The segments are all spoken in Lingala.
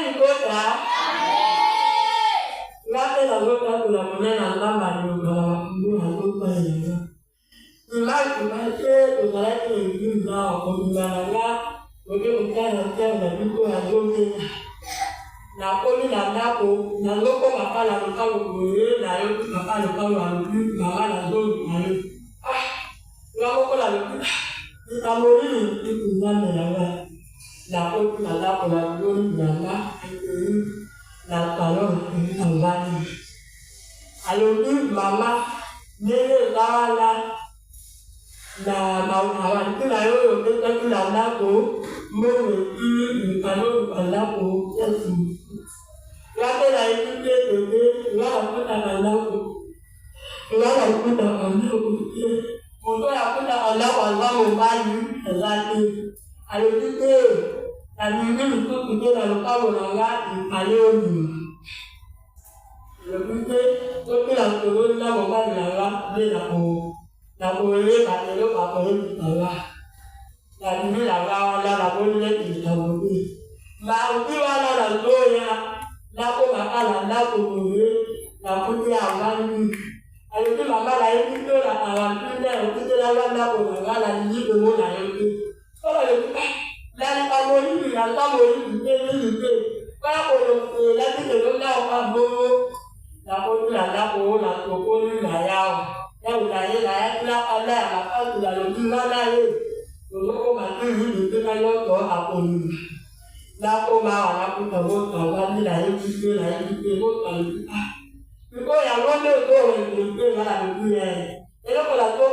ni kota. Ngate la kota kula mnena ngamba ni ngala mnuna kota ya. Imagine tukalete ndio kwa ngala oge ukana tena biko ya zote. Na koni na napo na loko makala mkawo ngwe na yote makala mkawo makala zote na yote. Ngamo la yote. Kamori ni ngame na la koti na la kola ngoni na na kalon ngani. Aloni mama nele lala na mawan kila yo kila nako mwe kalon alapo yesu. Yake la ikite tete ngala kuta na nako. Ngala kuta na nako. Moto ya kuta alapo alamo mbali zati. Alipite na mimi kutoka na lokao na ngati alioni. Alipite kila mtu na mbali na ngati na kuelewa leo kwa kuelewa. Na mimi la wala la kuelewa kitabu. Na ukiwa na ndoya na kwa makala na kuelewa na kutia amani. Alipite mama la hivi na awapinde ukitela wala kwa ngala ni ndio na yote. Dari kamori ni kamori ni para ko la ti lo na o bo la ko la ko la ko ni na ya ya u la ya la ala la ka la lo ni na na ye lo ko ma ti ni na yo to a ko ni la ko ma wa la ko to wa ni la ye ti la ye mo ta ni ko ya lo le ko ni la ni ye ko la ko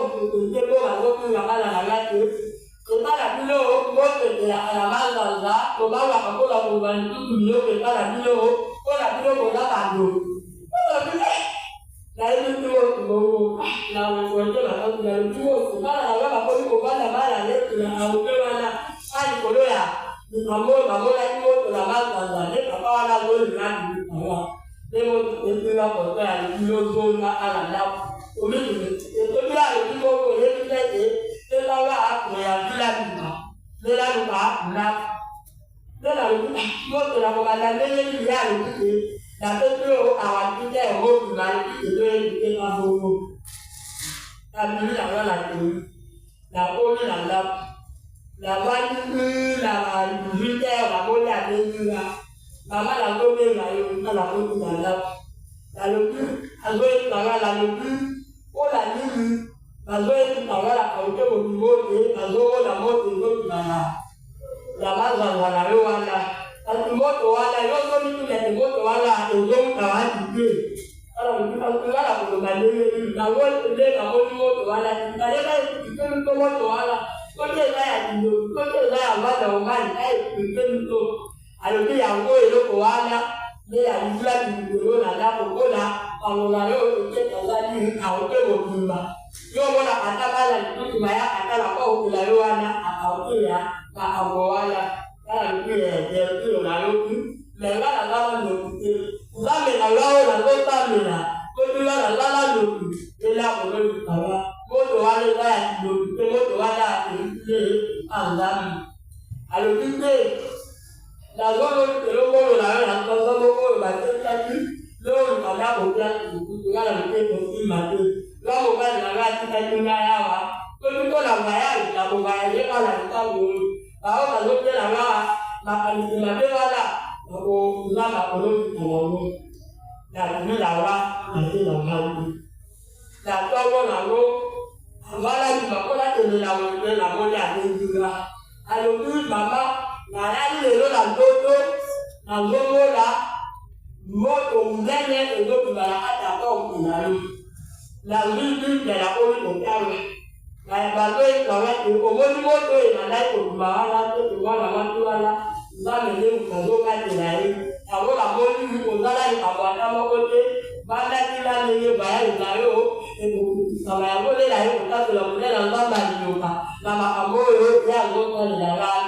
ni ko la ko ni la la ti Kepala bilo mote ya alamaza za kobawa kakola kubani tuyo kepala bilo kola bilo kola kando. Kola bilo na hiyo tuo tuo na wewe na watu na tuo kepala na baba kwa kubana mara yetu na aupewa na hadi koloya ni pamoja hiyo kola maza za ne kapawa na goli na hawa. Leo ndio kwa kwa ndio zona ala na umini ndio ndio kwa yetu Lelawa ya Lelawa na Lelawa moto la komanda lele ya luki na petro awatija hofu na ile na hofu na mimi na oni la wani la vita wa moja ndio mama la ngome na yo na hofu na luki azoe la luki ola nini Azoe tutawala auke mote azoe na moto ndio na maza wala atimoto wala yote ni tule moto wala ndio tawati ala mtulala kwa maneno na wote ndio kama moto wala ndio ndio moto wala kote ya wala umani ndio alipia ngoe loko wala ndio alifla ndio na hapo kola pamoja leo Tanzania auke moto yo mwana atabala mtu ya atala kwa ukulawana akautia na amwala kana mpira ndio na yote lengana kama ndio uzame na lao na zotamina kujua na lala ndio ila kwa kama moto wale baya ndio moto wala ile andamu alipite na zoro ndio na kwa sababu batata leo kama kwa kujua na mteto imate Lalu kan lagi kita tunaya, kalau kita bayar, kita bayar je kalau kita boleh. Kalau kita makan di mana mana, aku nak perlu kita mahu. Dan ini lawa nanti lawan. Dan kalau lalu, malah juga kalau kita lawan jadi juga. Kalau tu mama, nanya ni lalu lalu lah, mau umumnya itu juga ada kau punya. La lutte de la politique. La bataille avec le communisme et la lutte pour la la va mener au cadeau de la vie. Alors la politique pour la avoir à côté, va mettre la ligne vers le carreau et ça va voler la vie pour la monnaie dans la la amour et la